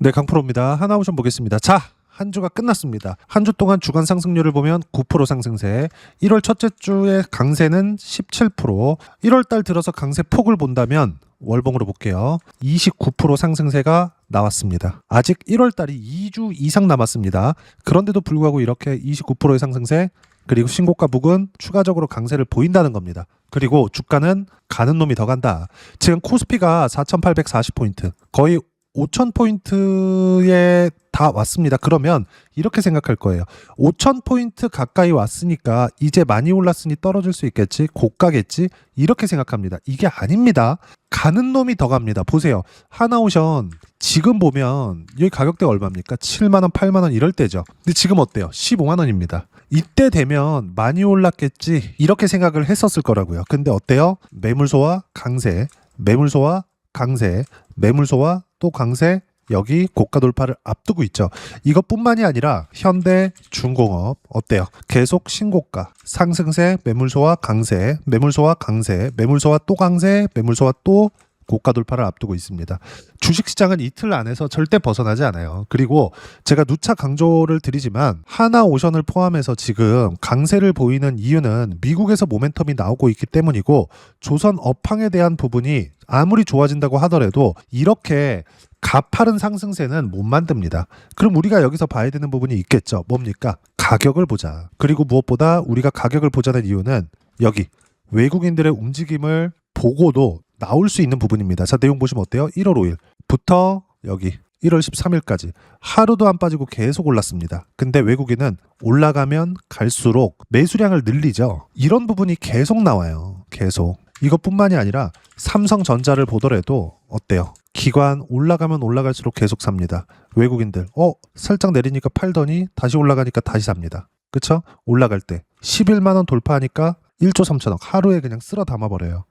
네, 강프로입니다. 하나오션 보겠습니다. 자, 한 주가 끝났습니다. 한 주 동안 주간 상승률을 보면 9% 상승세, 1월 첫째 주의 강세는 17%, 1월 달 들어서 강세 폭을 본다면 월봉으로 볼게요. 29% 상승세가 나왔습니다. 아직 1월 달이 2주 이상 남았습니다. 그런데도 불구하고 이렇게 29%의 상승세, 그리고 신고가 부근 추가적으로 강세를 보인다는 겁니다. 그리고 주가는 가는 놈이 더 간다. 지금 코스피가 4,840포인트, 거의 5,000포인트에 다 왔습니다. 그러면 이렇게 생각할 거예요. 5,000포인트 가까이 왔으니까 이제 많이 올랐으니 떨어질 수 있겠지, 고가겠지, 이렇게 생각합니다. 이게 아닙니다. 가는 놈이 더 갑니다. 보세요. 하나오션 지금 보면 여기 가격대가 얼마입니까? 7만원, 8만원 이럴 때죠. 근데 지금 어때요? 15만원입니다. 이때 되면 많이 올랐겠지, 이렇게 생각을 했었을 거라고요. 근데 어때요? 매물소와 강세, 매물소와 강세, 매물소와 또 강세, 여기 고가 돌파를 앞두고 있죠. 이것뿐만이 아니라 현대 중공업 어때요? 계속 신고가, 상승세, 매물소와 강세, 매물소와 강세, 매물소와 또 강세, 매물소와 또 고가 돌파를 앞두고 있습니다. 주식시장은 이틀 안에서 절대 벗어나지 않아요. 그리고 제가 누차 강조를 드리지만 하나오션을 포함해서 지금 강세를 보이는 이유는 미국에서 모멘텀이 나오고 있기 때문이고, 조선 업황에 대한 부분이 아무리 좋아진다고 하더라도 이렇게 가파른 상승세는 못 만듭니다. 그럼 우리가 여기서 봐야 되는 부분이 있겠죠. 뭡니까? 가격을 보자. 그리고 무엇보다 우리가 가격을 보자는 이유는 여기 외국인들의 움직임을 보고도 나올 수 있는 부분입니다. 자, 내용 보시면 어때요? 1월 5일부터 여기 1월 13일까지 하루도 안 빠지고 계속 올랐습니다. 근데 외국인은 올라가면 갈수록 매수량을 늘리죠. 이런 부분이 계속 나와요. 계속. 이것뿐만이 아니라 삼성전자를 보더라도 어때요? 기관 올라가면 올라갈수록 계속 삽니다. 외국인들 살짝 내리니까 팔더니 다시 올라가니까 다시 삽니다. 그쵸? 올라갈 때 11만원 돌파하니까 1조 3천억 하루에 그냥 쓸어 담아버려요.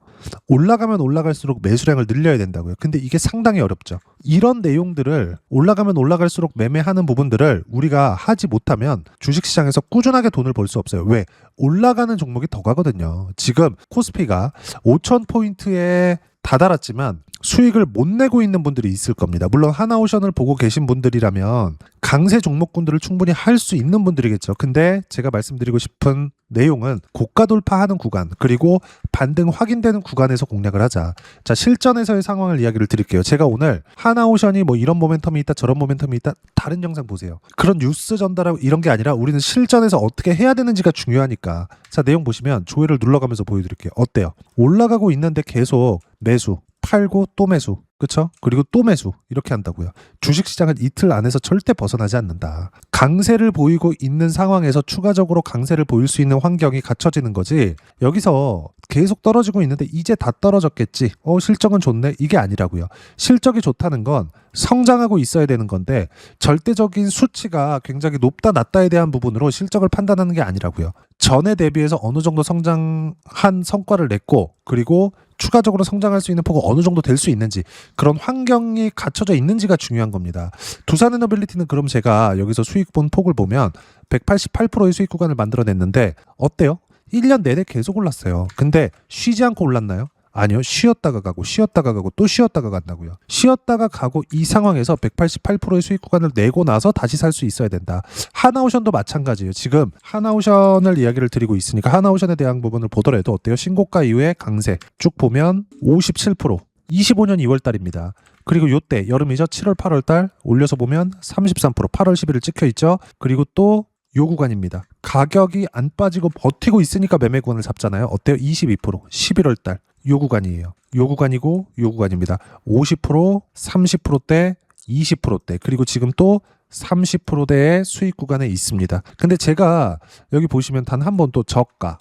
올라가면 올라갈수록 매수량을 늘려야 된다고요. 근데 이게 상당히 어렵죠. 이런 내용들을 올라가면 올라갈수록 매매하는 부분들을 우리가 하지 못하면 주식시장에서 꾸준하게 돈을 벌 수 없어요. 왜? 올라가는 종목이 더 가거든요. 지금 코스피가 5,000포인트에 다다랐지만 수익을 못 내고 있는 분들이 있을 겁니다. 물론 하나오션을 보고 계신 분들이라면 강세 종목군들을 충분히 할 수 있는 분들이겠죠. 근데 제가 말씀드리고 싶은 내용은 고가 돌파하는 구간, 그리고 반등 확인되는 구간에서 공략을 하자. 자, 실전에서의 상황을 이야기를 드릴게요. 제가 오늘 하나오션이 뭐 이런 모멘텀이 있다, 저런 모멘텀이 있다, 다른 영상 보세요. 그런 뉴스 전달하고 이런 게 아니라 우리는 실전에서 어떻게 해야 되는지가 중요하니까. 자, 내용 보시면 조회를 눌러가면서 보여드릴게요. 어때요? 올라가고 있는데 계속 매수, 팔고 또 매수, 그쵸? 그리고 또 매수, 이렇게 한다고요. 주식시장은 이틀 안에서 절대 벗어나지 않는다. 강세를 보이고 있는 상황에서 추가적으로 강세를 보일 수 있는 환경이 갖춰지는 거지, 여기서 계속 떨어지고 있는데 이제 다 떨어졌겠지, 실적은 좋네, 이게 아니라고요. 실적이 좋다는 건 성장하고 있어야 되는 건데, 절대적인 수치가 굉장히 높다 낮다에 대한 부분으로 실적을 판단하는 게 아니라고요. 전에 대비해서 어느 정도 성장한 성과를 냈고, 그리고 추가적으로 성장할 수 있는 폭은 어느 정도 될 수 있는지, 그런 환경이 갖춰져 있는지가 중요한 겁니다. 두산에너빌리티는 그럼 제가 여기서 수익 본 폭을 보면 188%의 수익 구간을 만들어냈는데 어때요? 1년 내내 계속 올랐어요. 근데 쉬지 않고 올랐나요? 아니요. 쉬었다가 가고 쉬었다가 가고 또 쉬었다가 간다고요. 쉬었다가 가고 이 상황에서 188%의 수익 구간을 내고 나서 다시 살 수 있어야 된다. 하나오션도 마찬가지예요. 지금 하나오션을 이야기를 드리고 있으니까 하나오션에 대한 부분을 보더라도 어때요? 신고가 이후에 강세 쭉 보면 57%, 25년 2월 달입니다. 그리고 요때 여름이죠. 7월 8월 달 올려서 보면 33%, 8월 11일 찍혀 있죠. 그리고 또 요 구간입니다. 가격이 안 빠지고 버티고 있으니까 매매 구간을 잡잖아요. 어때요? 22%, 11월 달 요 구간이에요. 요 구간이고 요 구간입니다. 50%, 30%대, 20%대, 그리고 지금 또 30%대의 수익 구간에 있습니다. 근데 제가 여기 보시면 단 한 번 또 저가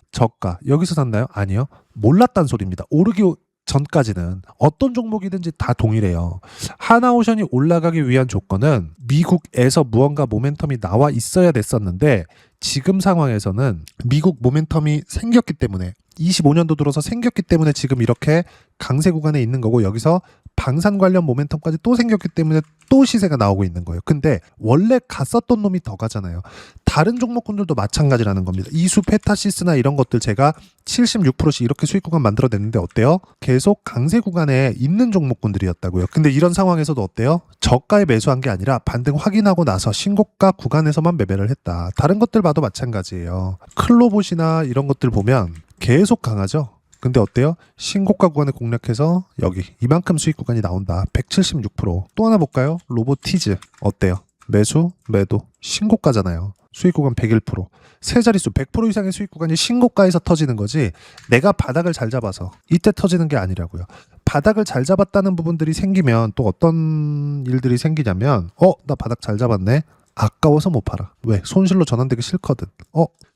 여기서 샀나요? 아니요. 몰랐단 소리입니다. 오르기 전까지는 어떤 종목이든지 다 동일해요. 하나오션이 올라가기 위한 조건은 미국에서 무언가 모멘텀이 나와 있어야 됐었는데, 지금 상황에서는 미국 모멘텀이 생겼기 때문에, 25년도 들어서 생겼기 때문에 지금 이렇게 강세 구간에 있는 거고, 여기서 방산 관련 모멘텀까지 또 생겼기 때문에 또 시세가 나오고 있는 거예요. 근데 원래 갔었던 놈이 더 가잖아요. 다른 종목군들도 마찬가지라는 겁니다. 이수, 페타시스나 이런 것들 제가 76%씩 이렇게 수익 구간 만들어냈는데 어때요? 계속 강세 구간에 있는 종목군들이었다고요. 근데 이런 상황에서도 어때요? 저가에 매수한 게 아니라 반등 확인하고 나서 신고가 구간에서만 매매를 했다. 다른 것들 봐도 마찬가지예요. 클로봇이나 이런 것들 보면 계속 강하죠. 근데 어때요? 신고가 구간을 공략해서 여기 이만큼 수익 구간이 나온다. 176%. 또 하나 볼까요? 로보티즈 어때요? 매수, 매도, 신고가잖아요. 수익 구간 101%. 세 자릿수 100% 이상의 수익 구간이 신고가에서 터지는 거지 내가 바닥을 잘 잡아서 이때 터지는 게 아니라고요. 바닥을 잘 잡았다는 부분들이 생기면 또 어떤 일들이 생기냐면 나 바닥 잘 잡았네. 아까워서 못 팔아. 왜? 손실로 전환되기 싫거든.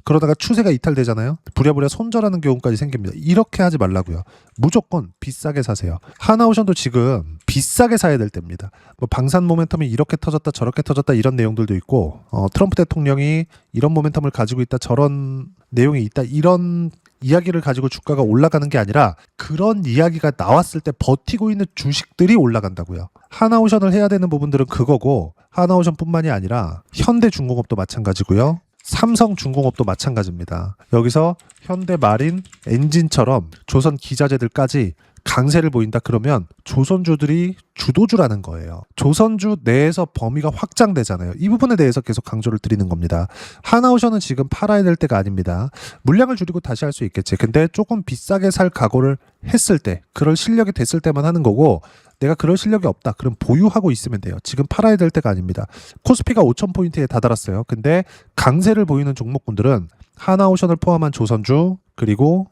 그러다가 추세가 이탈되잖아요. 부랴부랴 손절하는 경우까지 생깁니다. 이렇게 하지 말라고요. 무조건 비싸게 사세요. 하나오션도 지금 비싸게 사야 될 때입니다. 뭐 방산 모멘텀이 이렇게 터졌다 저렇게 터졌다 이런 내용들도 있고 트럼프 대통령이 이런 모멘텀을 가지고 있다 저런 내용이 있다 이런 이야기를 가지고 주가가 올라가는 게 아니라 그런 이야기가 나왔을 때 버티고 있는 주식들이 올라간다고요. 하나오션을 해야 되는 부분들은 그거고 하나오션뿐만이 아니라 현대중공업도 마찬가지고요. 삼성중공업도 마찬가지입니다. 여기서 현대마린, 엔진처럼 조선기자재들까지 강세를 보인다 그러면 조선주들이 주도주라는 거예요. 조선주 내에서 범위가 확장되잖아요. 이 부분에 대해서 계속 강조를 드리는 겁니다. 하나오션은 지금 팔아야 될 때가 아닙니다. 물량을 줄이고 다시 할 수 있겠지. 근데 조금 비싸게 살 각오를 했을 때, 그럴 실력이 됐을 때만 하는 거고 내가 그럴 실력이 없다. 그럼 보유하고 있으면 돼요. 지금 팔아야 될 때가 아닙니다. 코스피가 5,000포인트에 다다랐어요. 근데 강세를 보이는 종목군들은 하나오션을 포함한 조선주 그리고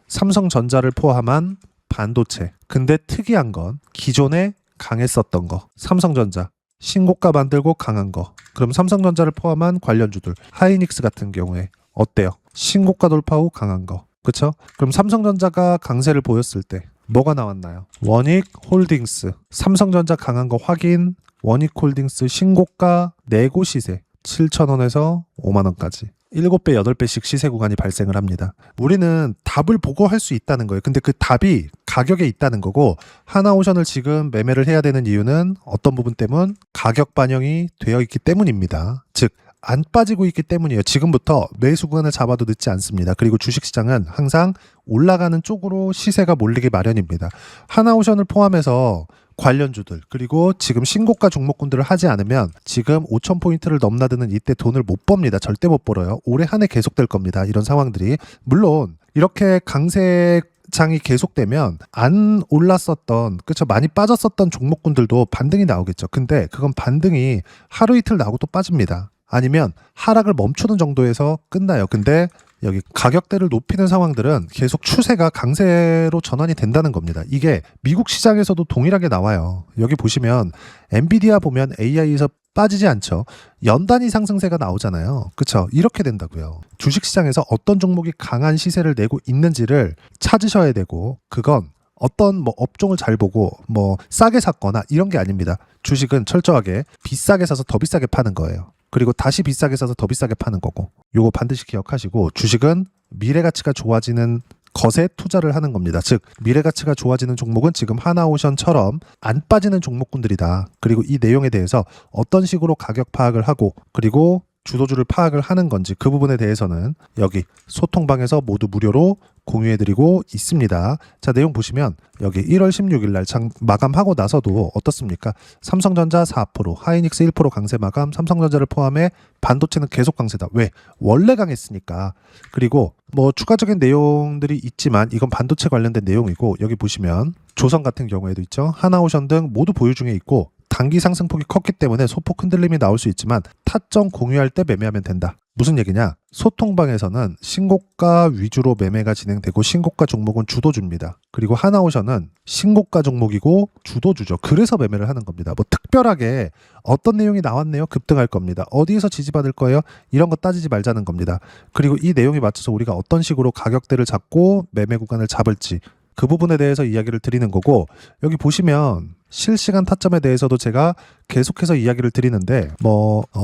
삼성전자를 포함한 반도체. 근데 특이한 건 기존에 강했었던 거. 삼성전자. 신고가 만들고 강한 거. 그럼 삼성전자를 포함한 관련주들. 하이닉스 같은 경우에 어때요? 신고가 돌파 후 강한 거. 그쵸? 그럼 삼성전자가 강세를 보였을 때 뭐가 나왔나요? 원익홀딩스. 삼성전자 강한 거 확인. 원익홀딩스 신고가 내고 시세. 7,000원에서 5만원까지. 7배, 8배씩 시세 구간이 발생을 합니다. 우리는 답을 보고 할 수 있다는 거예요. 근데 그 답이 가격에 있다는 거고 하나오션을 지금 매매를 해야 되는 이유는 어떤 부분 때문? 가격 반영이 되어 있기 때문입니다. 즉 안 빠지고 있기 때문이에요. 지금부터 매수 구간을 잡아도 늦지 않습니다. 그리고 주식시장은 항상 올라가는 쪽으로 시세가 몰리기 마련입니다. 하나오션을 포함해서 관련주들 그리고 지금 신고가 종목군들을 하지 않으면 지금 5,000포인트를 넘나드는 이때 돈을 못 법니다. 절대 못 벌어요. 올해 한 해 계속될 겁니다. 이런 상황들이. 물론 이렇게 강세 장이 계속되면 안 올랐었던 그쵸 많이 빠졌었던 종목군들도 반등이 나오겠죠. 근데 그건 반등이 하루 이틀 나오고 또 빠집니다. 아니면 하락을 멈추는 정도에서 끝나요. 근데 여기 가격대를 높이는 상황들은 계속 추세가 강세로 전환이 된다는 겁니다. 이게 미국 시장에서도 동일하게 나와요. 여기 보시면 엔비디아 보면 AI에서 빠지지 않죠. 연단위 상승세가 나오잖아요. 그쵸? 이렇게 된다고요. 주식시장에서 어떤 종목이 강한 시세를 내고 있는지를 찾으셔야 되고 그건 어떤 뭐 업종을 잘 보고 뭐 싸게 샀거나 이런 게 아닙니다. 주식은 철저하게 비싸게 사서 더 비싸게 파는 거예요. 그리고 다시 비싸게 사서 더 비싸게 파는 거고 요거 반드시 기억하시고 주식은 미래 가치가 좋아지는 것에 투자를 하는 겁니다. 즉 미래 가치가 좋아지는 종목은 지금 하나오션처럼 안 빠지는 종목군들이다. 그리고 이 내용에 대해서 어떤 식으로 가격 파악을 하고 그리고 주도주를 파악을 하는 건지 그 부분에 대해서는 여기 소통방에서 모두 무료로 공유해드리고 있습니다. 자, 내용 보시면 여기 1월 16일 날 마감하고 나서도 어떻습니까? 삼성전자 4%, 하이닉스 1% 강세 마감, 삼성전자를 포함해 반도체는 계속 강세다. 왜? 원래 강했으니까. 그리고 뭐 추가적인 내용들이 있지만 이건 반도체 관련된 내용이고 여기 보시면 조선 같은 경우에도 있죠. 하나오션 등 모두 보유 중에 있고 단기 상승폭이 컸기 때문에 소폭 흔들림이 나올 수 있지만 타점 공유할 때 매매하면 된다. 무슨 얘기냐? 소통방에서는 신고가 위주로 매매가 진행되고 신고가 종목은 주도주입니다. 그리고 하나오션은 신고가 종목이고 주도주죠. 그래서 매매를 하는 겁니다. 뭐 특별하게 어떤 내용이 나왔네요. 급등할 겁니다. 어디에서 지지받을 거예요? 이런 거 따지지 말자는 겁니다. 그리고 이 내용에 맞춰서 우리가 어떤 식으로 가격대를 잡고 매매 구간을 잡을지 그 부분에 대해서 이야기를 드리는 거고 여기 보시면 실시간 타점에 대해서도 제가 계속해서 이야기를 드리는데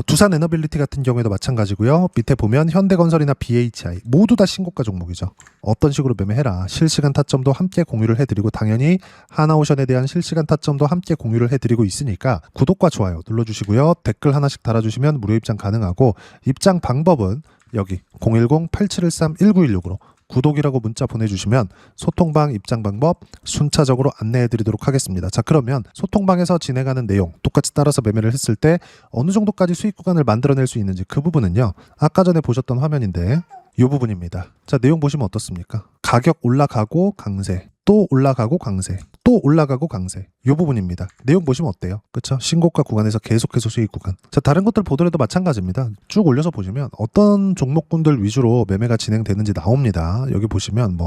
두산 에너빌리티 같은 경우에도 마찬가지고요. 밑에 보면 현대건설이나 BHI 모두 다 신고가 종목이죠. 어떤 식으로 매매해라. 실시간 타점도 함께 공유를 해드리고 당연히 하나오션에 대한 실시간 타점도 함께 공유를 해드리고 있으니까 구독과 좋아요 눌러주시고요. 댓글 하나씩 달아주시면 무료 입장 가능하고 입장 방법은 여기 010-8713-1916으로 구독이라고 문자 보내주시면 소통방 입장 방법 순차적으로 안내해드리도록 하겠습니다. 자, 그러면 소통방에서 진행하는 내용 똑같이 따라서 매매를 했을 때 어느 정도까지 수익 구간을 만들어낼 수 있는지 그 부분은요. 아까 전에 보셨던 화면인데 이 부분입니다. 자, 내용 보시면 어떻습니까? 가격 올라가고 강세, 또 올라가고 강세, 또 올라가고 강세. 이 부분입니다. 내용 보시면 어때요? 그렇죠? 신고가 구간에서 계속해서 수익 구간. 자, 다른 것들 보더라도 마찬가지입니다. 쭉 올려서 보시면 어떤 종목군들 위주로 매매가 진행되는지 나옵니다. 여기 보시면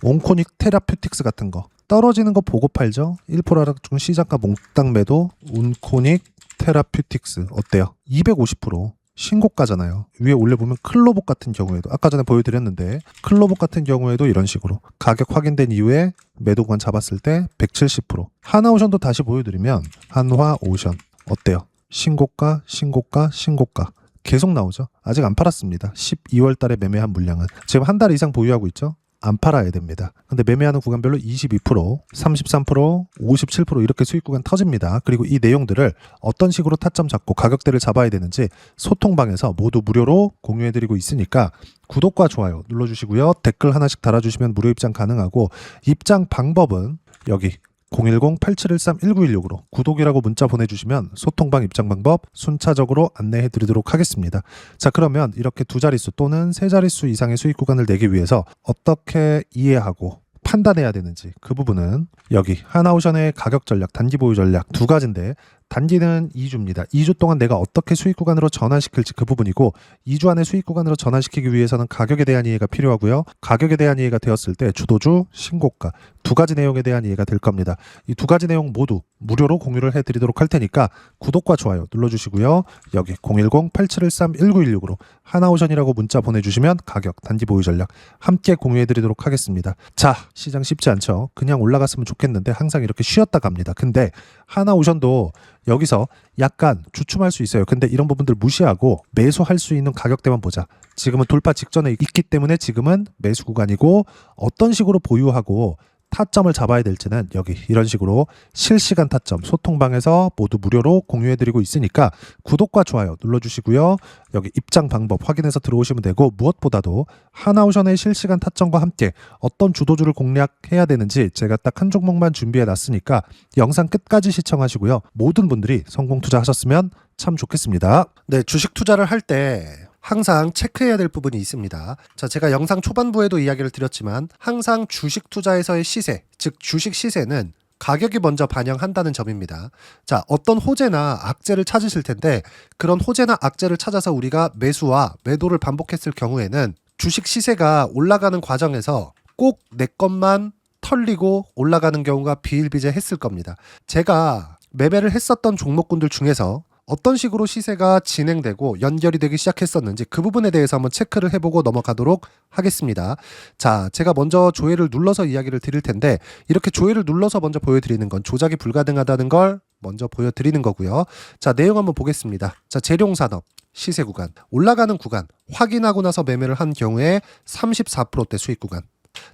온코닉 테라퓨틱스 같은 거 떨어지는 거 보고 팔죠. 1% 하락 중 시장가 몽땅 매도 온코닉 테라퓨틱스 어때요? 250% 신고가잖아요. 위에 올려보면 클로복 같은 경우에도 아까 전에 보여드렸는데 클로복 같은 경우에도 이런 식으로 가격 확인된 이후에 매도 구간 잡았을 때 170%. 하나오션도 다시 보여드리면 한화오션 어때요? 신고가 신고가 신고가 계속 나오죠. 아직 안 팔았습니다. 12월 달에 매매한 물량은 지금 한 달 이상 보유하고 있죠. 안 팔아야 됩니다. 근데 매매하는 구간별로 22%, 33%, 57% 이렇게 수익 구간 터집니다. 그리고 이 내용들을 어떤 식으로 타점 잡고 가격대를 잡아야 되는지 소통방에서 모두 무료로 공유해드리고 있으니까 구독과 좋아요 눌러주시고요. 댓글 하나씩 달아주시면 무료 입장 가능하고 입장 방법은 여기 010-8713-1916으로 구독이라고 문자 보내주시면 소통방 입장 방법 순차적으로 안내해드리도록 하겠습니다. 자, 그러면 이렇게 두 자릿수 또는 세 자릿수 이상의 수익 구간을 내기 위해서 어떻게 이해하고 판단해야 되는지 그 부분은 여기 하나오션의 가격 전략, 단기 보유 전략 두 가지인데 단기는 2주입니다. 2주 동안 내가 어떻게 수익 구간으로 전환시킬지 그 부분이고 2주 안에 수익 구간으로 전환시키기 위해서는 가격에 대한 이해가 필요하고요. 가격에 대한 이해가 되었을 때 주도주, 신고가 두 가지 내용에 대한 이해가 될 겁니다. 이 두 가지 내용 모두 무료로 공유를 해드리도록 할 테니까 구독과 좋아요 눌러주시고요. 여기 010-8713-1916으로 하나오션이라고 문자 보내주시면 가격, 단기 보유 전략 함께 공유해드리도록 하겠습니다. 자, 시장 쉽지 않죠. 그냥 올라갔으면 좋겠는데 항상 이렇게 쉬었다 갑니다. 근데 하나오션도 여기서 약간 주춤할 수 있어요. 근데 이런 부분들 무시하고 매수할 수 있는 가격대만 보자. 지금은 돌파 직전에 있기 때문에 지금은 매수 구간이고 어떤 식으로 보유하고 타점을 잡아야 될지는 여기 이런 식으로 실시간 타점 소통방에서 모두 무료로 공유해드리고 있으니까 구독과 좋아요 눌러주시고요. 여기 입장 방법 확인해서 들어오시면 되고 무엇보다도 하나오션의 실시간 타점과 함께 어떤 주도주를 공략해야 되는지 제가 딱 한 종목만 준비해 놨으니까 영상 끝까지 시청하시고요. 모든 분들이 성공 투자하셨으면 참 좋겠습니다. 네, 주식 투자를 할 때 항상 체크해야 될 부분이 있습니다. 자, 제가 영상 초반부에도 이야기를 드렸지만 항상 주식 투자에서의 시세, 즉 주식 시세는 가격이 먼저 반영한다는 점입니다. 자, 어떤 호재나 악재를 찾으실 텐데 그런 호재나 악재를 찾아서 우리가 매수와 매도를 반복했을 경우에는 주식 시세가 올라가는 과정에서 꼭 내 것만 털리고 올라가는 경우가 비일비재했을 겁니다. 제가 매매를 했었던 종목군들 중에서 어떤 식으로 시세가 진행되고 연결이 되기 시작했었는지 그 부분에 대해서 한번 체크를 해보고 넘어가도록 하겠습니다. 자, 제가 먼저 조회를 눌러서 이야기를 드릴 텐데 이렇게 조회를 눌러서 먼저 보여드리는 건 조작이 불가능하다는 걸 먼저 보여드리는 거고요. 자, 내용 한번 보겠습니다. 자, 재룡산업 시세 구간 올라가는 구간 확인하고 나서 매매를 한 경우에 34%대 수익 구간.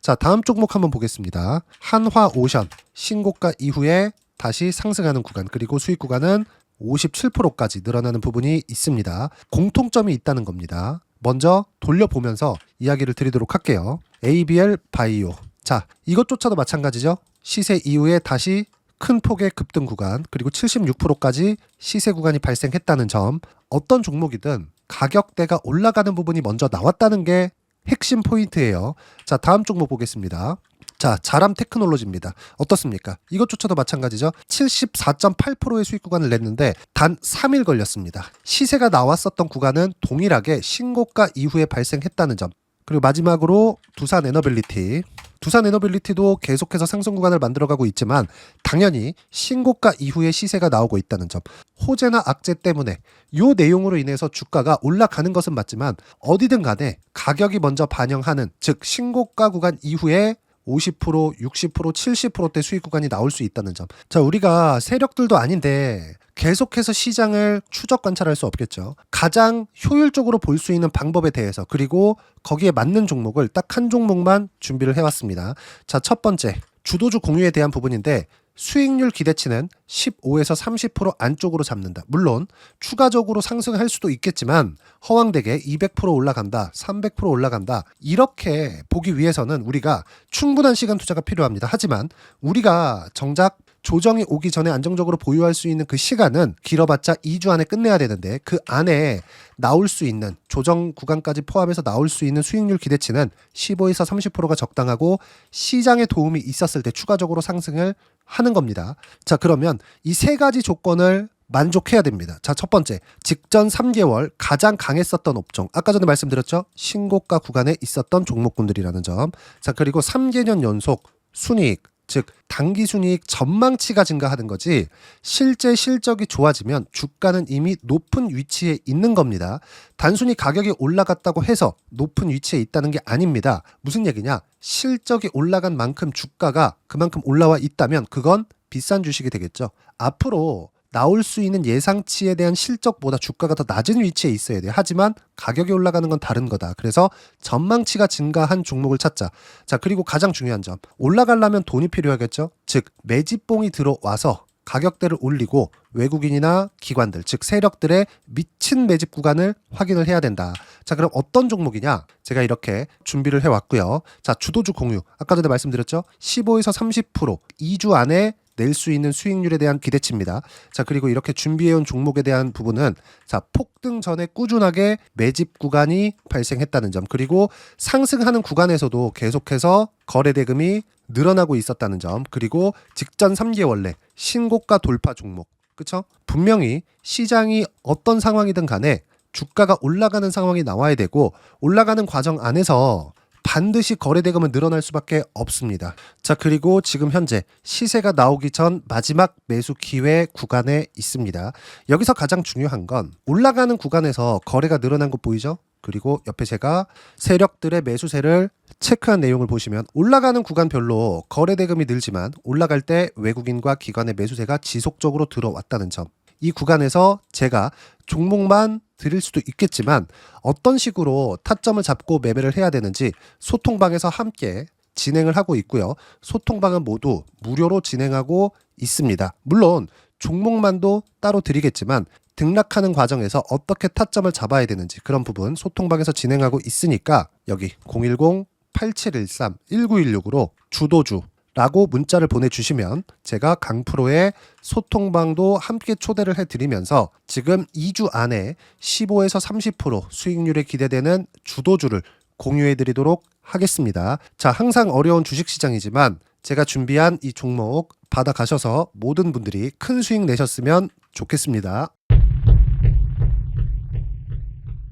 자, 다음 종목 한번 보겠습니다. 한화오션 신고가 이후에 다시 상승하는 구간 그리고 수익 구간은 57%까지 늘어나는 부분이 있습니다. 공통점이 있다는 겁니다. 먼저 돌려보면서 이야기를 드리도록 할게요. ABL 바이오. 자, 이것조차도 마찬가지죠. 시세 이후에 다시 큰 폭의 급등 구간 그리고 76%까지 시세 구간이 발생했다는 점. 어떤 종목이든 가격대가 올라가는 부분이 먼저 나왔다는 게 핵심 포인트예요. 자, 다음 종목 보겠습니다. 자, 자람 테크놀로지입니다. 어떻습니까? 이것조차도 마찬가지죠. 74.8%의 수익 구간을 냈는데 단 3일 걸렸습니다. 시세가 나왔었던 구간은 동일하게 신고가 이후에 발생했다는 점. 그리고 마지막으로 두산 에너빌리티. 두산 에너빌리티도 계속해서 상승 구간을 만들어가고 있지만 당연히 신고가 이후에 시세가 나오고 있다는 점. 호재나 악재 때문에 이 내용으로 인해서 주가가 올라가는 것은 맞지만 어디든 간에 가격이 먼저 반영하는 즉 신고가 구간 이후에 50%, 60%, 70%대 수익 구간이 나올 수 있다는 점. 자, 우리가 세력들도 아닌데 계속해서 시장을 추적 관찰할 수 없겠죠. 가장 효율적으로 볼 수 있는 방법에 대해서, 그리고 거기에 맞는 종목을 딱 한 종목만 준비를 해왔습니다. 자, 첫 번째, 주도주 공유에 대한 부분인데 수익률 기대치는 15에서 30% 안쪽으로 잡는다. 물론 추가적으로 상승할 수도 있겠지만 허황되게 200% 올라간다, 300% 올라간다, 이렇게 보기 위해서는 우리가 충분한 시간 투자가 필요합니다. 하지만 우리가 정작 조정이 오기 전에 안정적으로 보유할 수 있는 그 시간은 길어봤자 2주 안에 끝내야 되는데, 그 안에 나올 수 있는 조정 구간까지 포함해서 나올 수 있는 수익률 기대치는 15에서 30%가 적당하고 시장에 도움이 있었을 때 추가적으로 상승을 하는 겁니다. 자, 그러면 이 세 가지 조건을 만족해야 됩니다. 자, 첫 번째, 직전 3개월 가장 강했었던 업종. 아까 전에 말씀드렸죠? 신고가 구간에 있었던 종목군들이라는 점. 자, 그리고 3개년 연속 순이익, 즉 단기 순이익 전망치가 증가하는 거지, 실제 실적이 좋아지면 주가는 이미 높은 위치에 있는 겁니다. 단순히 가격이 올라갔다고 해서 높은 위치에 있다는 게 아닙니다. 무슨 얘기냐? 실적이 올라간 만큼 주가가 그만큼 올라와 있다면 그건 비싼 주식이 되겠죠. 앞으로 나올 수 있는 예상치에 대한 실적보다 주가가 더 낮은 위치에 있어야 돼요. 하지만 가격이 올라가는 건 다른 거다. 그래서 전망치가 증가한 종목을 찾자. 자, 그리고 가장 중요한 점, 올라가려면 돈이 필요하겠죠. 즉 매집봉이 들어와서 가격대를 올리고 외국인이나 기관들, 즉 세력들의 미친 매집 구간을 확인을 해야 된다. 자, 그럼 어떤 종목이냐? 제가 이렇게 준비를 해왔고요. 자, 주도주 공유, 아까 전에 말씀드렸죠? 15에서 30% 2주 안에 낼 수 있는 수익률에 대한 기대치입니다. 자, 그리고 이렇게 준비해온 종목에 대한 부분은, 자, 폭등 전에 꾸준하게 매집 구간이 발생했다는 점, 그리고 상승하는 구간에서도 계속해서 거래 대금이 늘어나고 있었다는 점, 그리고 직전 3개월 내 신고가 돌파 종목. 그쵸? 분명히 시장이 어떤 상황이든 간에 주가가 올라가는 상황이 나와야 되고, 올라가는 과정 안에서 반드시 거래 대금은 늘어날 수밖에 없습니다. 자, 그리고 지금 현재 시세가 나오기 전 마지막 매수 기회 구간에 있습니다. 여기서 가장 중요한 건 올라가는 구간에서 거래가 늘어난 거 보이죠? 그리고 옆에 제가 세력들의 매수세를 체크한 내용을 보시면 올라가는 구간별로 거래 대금이 늘지만 올라갈 때 외국인과 기관의 매수세가 지속적으로 들어왔다는 점. 이 구간에서 제가 종목만 드릴 수도 있겠지만 어떤 식으로 타점을 잡고 매매를 해야 되는지 소통방에서 함께 진행을 하고 있고요. 소통방은 모두 무료로 진행하고 있습니다. 물론 종목만도 따로 드리겠지만 등락하는 과정에서 어떻게 타점을 잡아야 되는지 그런 부분 소통방에서 진행하고 있으니까 여기 010-8713-1916으로 주도주 라고 문자를 보내주시면 제가 강프로의 소통방도 함께 초대를 해드리면서 지금 2주 안에 15에서 30% 수익률에 기대되는 주도주를 공유해드리도록 하겠습니다. 자, 항상 어려운 주식시장이지만 제가 준비한 이 종목 받아가셔서 모든 분들이 큰 수익 내셨으면 좋겠습니다.